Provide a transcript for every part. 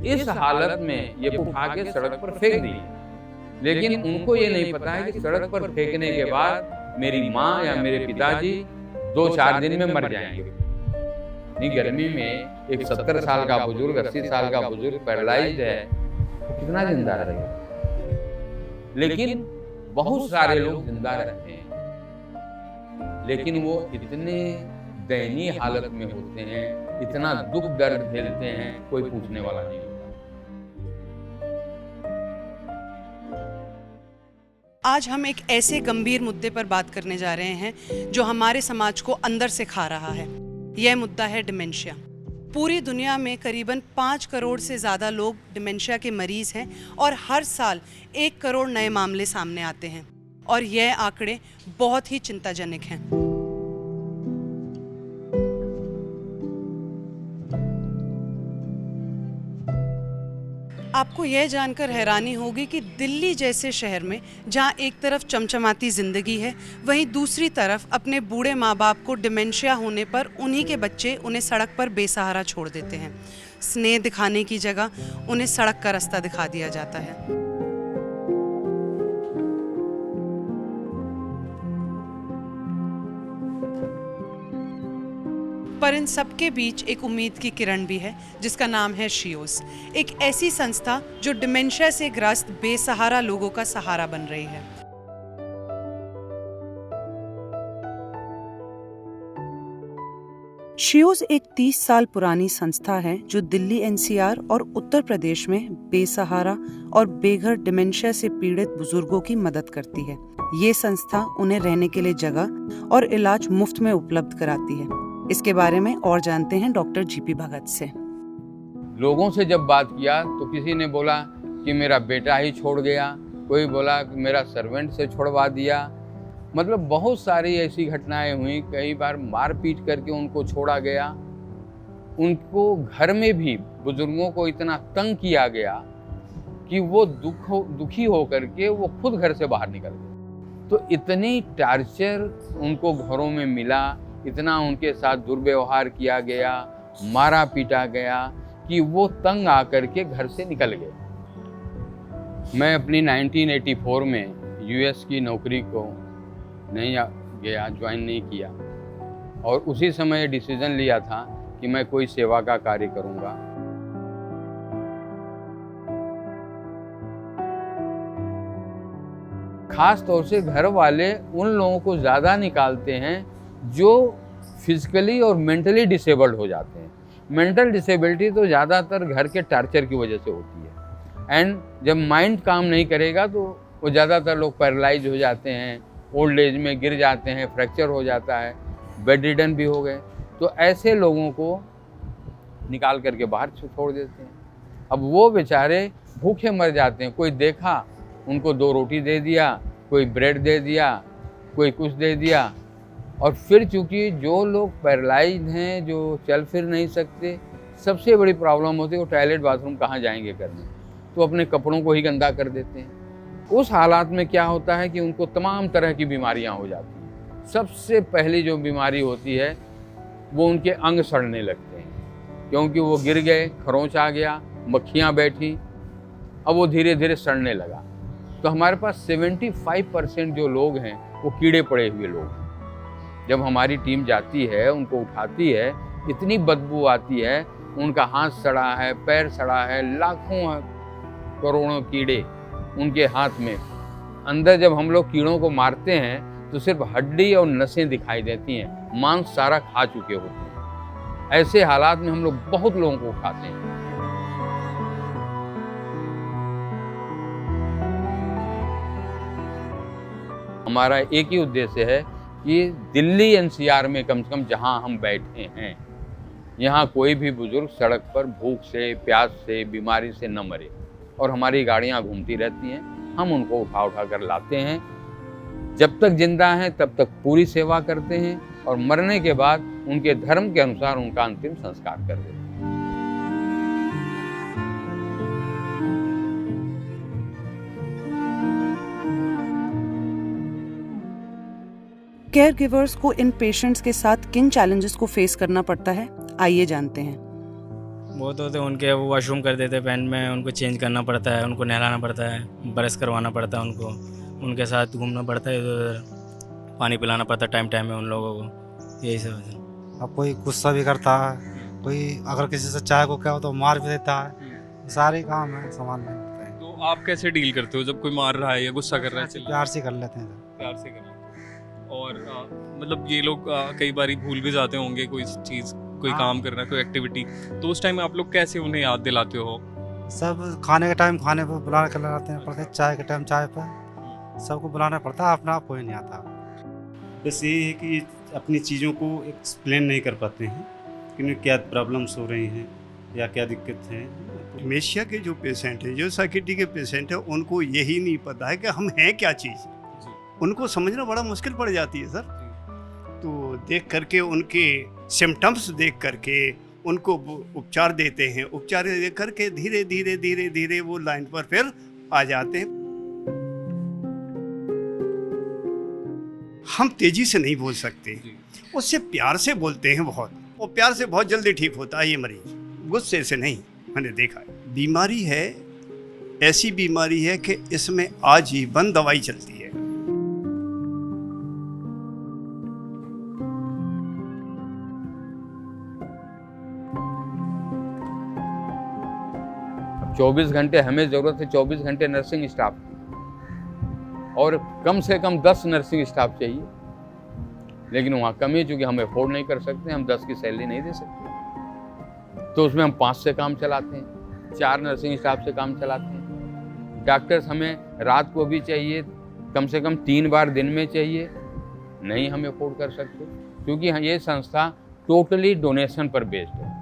इस हालत में ये उठा के सड़क पर फेंक दिए, लेकिन उनको ये नहीं पता है कि सड़क पर फेंकने के बाद मेरी माँ या मेरे पिताजी 2-4 दिन में मर जाएंगे। नहीं, गर्मी में एक 70 साल का बुजुर्ग, 80 साल का बुजुर्ग पैरालाइज्ड है, तो कितना जिंदा रहेगा? लेकिन बहुत सारे लोग जिंदा रहते हैं, लेकिन वो इतने दयनीय हालत में होते हैं, इतना दुख दर्द झेलते हैं, कोई पूछने वाला नहीं होता। आज हम एक ऐसे गंभीर मुद्दे पर बात करने जा रहे हैं जो हमारे समाज को अंदर से खा रहा है। यह मुद्दा है डिमेंशिया। पूरी दुनिया में करीबन 5 करोड़ से ज़्यादा लोग डिमेंशिया के मरीज़ हैं और हर साल 1 करोड़ नए मामले सामने आते हैं और यह आंकड़े बहुत ही चिंताजनक हैं। आपको यह जानकर हैरानी होगी कि दिल्ली जैसे शहर में जहां एक तरफ चमचमाती ज़िंदगी है, वहीं दूसरी तरफ अपने बूढ़े माँ बाप को डिमेंशिया होने पर उन्हीं के बच्चे उन्हें सड़क पर बेसहारा छोड़ देते हैं। स्नेह दिखाने की जगह उन्हें सड़क का रास्ता दिखा दिया जाता है। पर इन सबके बीच एक उम्मीद की किरण भी है, जिसका नाम है शियोस, एक ऐसी संस्था जो डिमेंशिया से ग्रस्त बेसहारा लोगों का सहारा बन रही है। शियोस एक 30 साल पुरानी संस्था है जो दिल्ली एनसीआर और उत्तर प्रदेश में बेसहारा और बेघर डिमेंशिया से पीड़ित बुजुर्गों की मदद करती है। ये संस्था उन्हें रहने के लिए जगह और इलाज मुफ्त में उपलब्ध कराती है। इसके बारे में और जानते हैं डॉक्टर जीपी भगत से। लोगों से जब बात किया तो किसी ने बोला कि मेरा बेटा ही छोड़ गया, कोई बोला कि मेरा सर्वेंट से छोड़वा दिया। मतलब बहुत सारी ऐसी घटनाएं हुई। कई बार मारपीट करके उनको छोड़ा गया। उनको घर में भी बुजुर्गों को इतना तंग किया गया कि वो दुखी होकर के वो खुद घर से बाहर निकल गए। तो इतनी टार्चर उनको घरों में मिला, इतना उनके साथ दुर्व्यवहार किया गया, मारा पीटा गया कि वो तंग आकर के घर से निकल गए। मैं अपनी 1984 में यूएस की नौकरी को नहीं गया, ज्वाइन नहीं किया, और उसी समय डिसीजन लिया था कि मैं कोई सेवा का कार्य करूंगा। खास तौर से घर वाले उन लोगों को ज़्यादा निकालते हैं जो फिजिकली और मेंटली डिसेबल्ड हो जाते हैं। मेंटल डिसेबिलिटी तो ज़्यादातर घर के टार्चर की वजह से होती है, एंड जब माइंड काम नहीं करेगा तो वो ज़्यादातर लोग पैरालाइज हो जाते हैं, ओल्ड एज में गिर जाते हैं, फ्रैक्चर हो जाता है, बेड रिडन भी हो गए। तो ऐसे लोगों को निकाल करके बाहर छोड़ देते हैं। अब वो बेचारे भूखे मर जाते हैं। कोई देखा, उनको 2 रोटी दे दिया, कोई ब्रेड दे दिया, कोई कुछ दे दिया। और फिर चूँकि जो लोग पैरालाइज्ड हैं, जो चल फिर नहीं सकते, सबसे बड़ी प्रॉब्लम होती है वो टॉयलेट बाथरूम कहाँ जाएंगे करने, तो अपने कपड़ों को ही गंदा कर देते हैं। उस हालात में क्या होता है कि उनको तमाम तरह की बीमारियां हो जाती हैं। सबसे पहली जो बीमारी होती है वो उनके अंग सड़ने लगते हैं, क्योंकि वो गिर गए, खरोंच आ गया, मक्खियाँ बैठी, अब वो धीरे धीरे सड़ने लगा। तो हमारे पास 75% जो लोग हैं वो कीड़े पड़े हुए लोग हैं। जब हमारी टीम जाती है, उनको उठाती है, इतनी बदबू आती है, उनका हाथ सड़ा है, पैर सड़ा है, लाखों करोड़ों कीड़े उनके हाथ में। अंदर जब हम लोग कीड़ों को मारते हैं तो सिर्फ हड्डी और नसें दिखाई देती हैं, मांस सारा खा चुके होते हैं। ऐसे हालात में हम लोग बहुत लोगों को उठाते हैं। हमारा एक ही उद्देश्य है कि दिल्ली एनसीआर में कम से कम जहां हम बैठे हैं, यहाँ कोई भी बुजुर्ग सड़क पर भूख से, प्यास से, बीमारी से न मरे। और हमारी गाड़ियाँ घूमती रहती हैं, हम उनको उठा उठा कर लाते हैं। जब तक जिंदा हैं तब तक पूरी सेवा करते हैं, और मरने के बाद उनके धर्म के अनुसार उनका अंतिम संस्कार कर देते हैं। केयर गिवर्स को इन पेशेंट्स के साथ किन चैलेंजेस को फेस करना पड़ता है, आइए जानते हैं। बहुत होते हैं उनके, वो वॉशरूम कर देते हैं पैंट में, उनको चेंज करना पड़ता है, उनको नहलाना पड़ता है, ब्रश करवाना पड़ता है उनको, उनके साथ घूमना पड़ता है इधर उधर, पानी पिलाना पड़ता है टाइम टाइम में उन लोगों को, यही सब है। अब कोई गुस्सा भी करता है, कोई अगर किसी से चाय को कहो तो मार भी देता है। सारे काम है संभालने पड़ते हैं। तो आप कैसे डील करते हो जब कोई मार रहा है या गुस्सा कर रहा है? प्यार से कर लेते हैं। प्यार से कर लेते हो। और मतलब ये लोग कई बारी भूल भी जाते होंगे कोई चीज़, कोई हाँ। काम करना, कोई एक्टिविटी, तो उस टाइम आप लोग कैसे उन्हें याद दिलाते हो? सब खाने के टाइम खाने पर बुलाने के लगाते हैं पड़ते हैं, चाय के टाइम चाय पर सबको बुलाना पड़ता है, अपना आप कोई नहीं आता। बस ये है कि अपनी चीज़ों को एक्सप्लेन नहीं कर पाते हैं कि उन्हें क्या प्रॉब्लम्स हो रही हैं या क्या दिक्कत है। डिमेंशिया के जो पेशेंट हैं, जो साइकिट्री के पेशेंट हैं, उनको यही नहीं पता है कि हम हैं क्या चीज़, उनको समझना बड़ा मुश्किल पड़ जाती है सर। तो देख करके उनके सिम्टम्स देख करके उनको उपचार देते हैं, उपचार दे करके धीरे धीरे धीरे धीरे वो लाइन पर फिर आ जाते हैं। हम तेजी से नहीं बोल सकते, उससे प्यार से बोलते हैं बहुत, और प्यार से बहुत जल्दी ठीक होता है ये मरीज, गुस्से से नहीं। मैंने देखा है बीमारी है, ऐसी बीमारी है कि इसमें आजीवन दवाई चलती है। अब 24 घंटे हमें ज़रूरत है, 24 घंटे नर्सिंग स्टाफ की, और कम से कम 10 नर्सिंग स्टाफ चाहिए, लेकिन वहाँ कमी, चूँकि हम अफोर्ड नहीं कर सकते, हम 10 की सैलरी नहीं दे सकते, तो उसमें हम 5 से काम चलाते हैं, 4 नर्सिंग स्टाफ से काम चलाते हैं। डॉक्टर्स हमें रात को भी चाहिए, कम से कम 3 बार दिन में चाहिए, नहीं हम अफोर्ड कर सकते, क्योंकि ये संस्था टोटली डोनेशन पर बेस्ड है।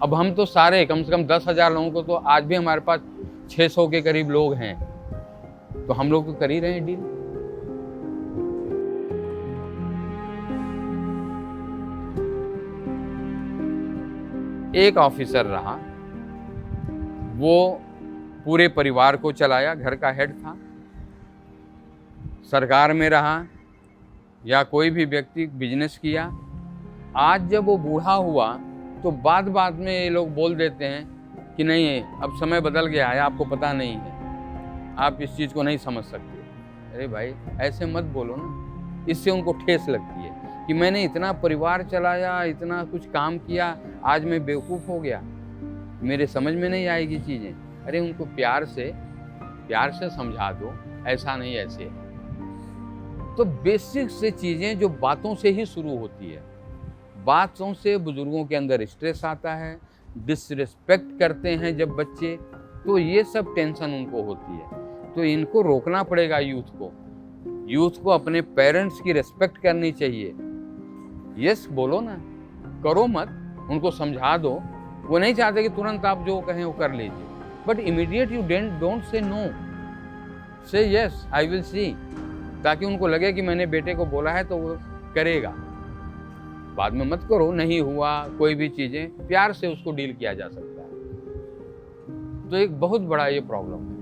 अब हम तो सारे कम से कम 10,000 लोगों को, तो आज भी हमारे पास 600 के करीब लोग हैं, तो हम लोग तो कर ही रहे हैं डील। एक ऑफिसर रहा, वो पूरे परिवार को चलाया, घर का हेड था। सरकार में रहा या कोई भी व्यक्ति बिजनेस किया। आज जब वो बूढ़ा हुआ तो बात बात में ये लोग बोल देते हैं कि नहीं, अब समय बदल गया है, आपको पता नहीं है, आप इस चीज़ को नहीं समझ सकते। अरे भाई, ऐसे मत बोलो ना, इससे उनको ठेस लगती है कि मैंने इतना परिवार चलाया, इतना कुछ काम किया, आज मैं बेवकूफ़ हो गया, मेरे समझ में नहीं आएगी चीज़ें। अरे उनको प्यार से समझा दो, ऐसा नहीं ऐसे। तो बेसिक से चीज़ें जो बातों से ही शुरू होती है, बातों से बुजुर्गों के अंदर स्ट्रेस आता है, डिसरिस्पेक्ट करते हैं जब बच्चे, तो ये सब टेंशन उनको होती है। तो इनको रोकना पड़ेगा, यूथ को अपने पेरेंट्स की रिस्पेक्ट करनी चाहिए। यस बोलो ना, करो मत, उनको समझा दो। वो नहीं चाहते कि तुरंत आप जो कहें वो कर लीजिए, but immediate you don't say no, say yes I will see, ताकि उनको लगे कि मैंने बेटे को बोला है तो वो करेगा। बाद में मत करो, नहीं हुआ, कोई भी चीज़ें प्यार से उसको डील किया जा सकता है। तो एक बहुत बड़ा ये प्रॉब्लम है।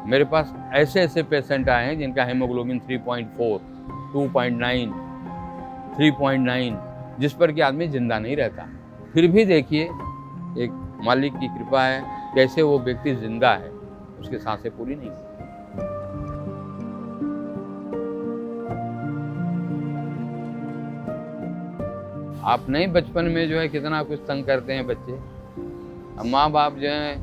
मेरे पास ऐसे पेशेंट आए हैं जिनका हेमोग्लोबिन 3.4, 2.9, 3.9, जिस पर कि आदमी जिंदा नहीं रहता। फिर भी देखिए, एक मालिक की कृपा है, कैसे वो व्यक्ति जिंदा है, उसकी सांसें पूरी नहीं हुई। आप नहीं बचपन में जो है कितना कुछ तंग करते हैं बच्चे। अब माँ बाप जो है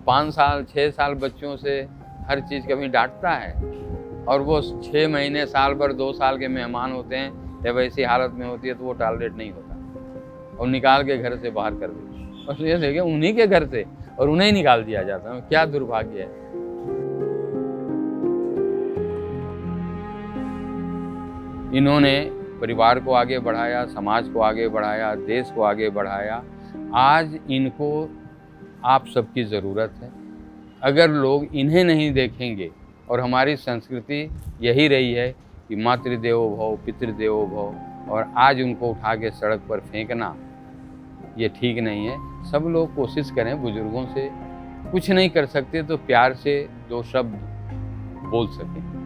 5 साल 6 साल बच्चों से हर चीज़ कभी डांटता है, और वो 6 महीने साल भर 2 साल के मेहमान होते हैं, जब ऐसी हालत में होती है तो वो टॉलरेट नहीं होता और निकाल के घर से बाहर कर देते। और ये देखिए, उन्हीं के घर से और उन्हें ही निकाल दिया जाता है। क्या दुर्भाग्य है। इन्होंने परिवार को आगे बढ़ाया, समाज को आगे बढ़ाया, देश को आगे बढ़ाया। आज इनको आप सबकी ज़रूरत है। अगर लोग इन्हें नहीं देखेंगे, और हमारी संस्कृति यही रही है कि मातृदेवो भव, पितृदेवो भव, और आज उनको उठा के सड़क पर फेंकना, ये ठीक नहीं है। सब लोग कोशिश करें बुजुर्गों से, कुछ नहीं कर सकते तो प्यार से 2 शब्द बोल सकें।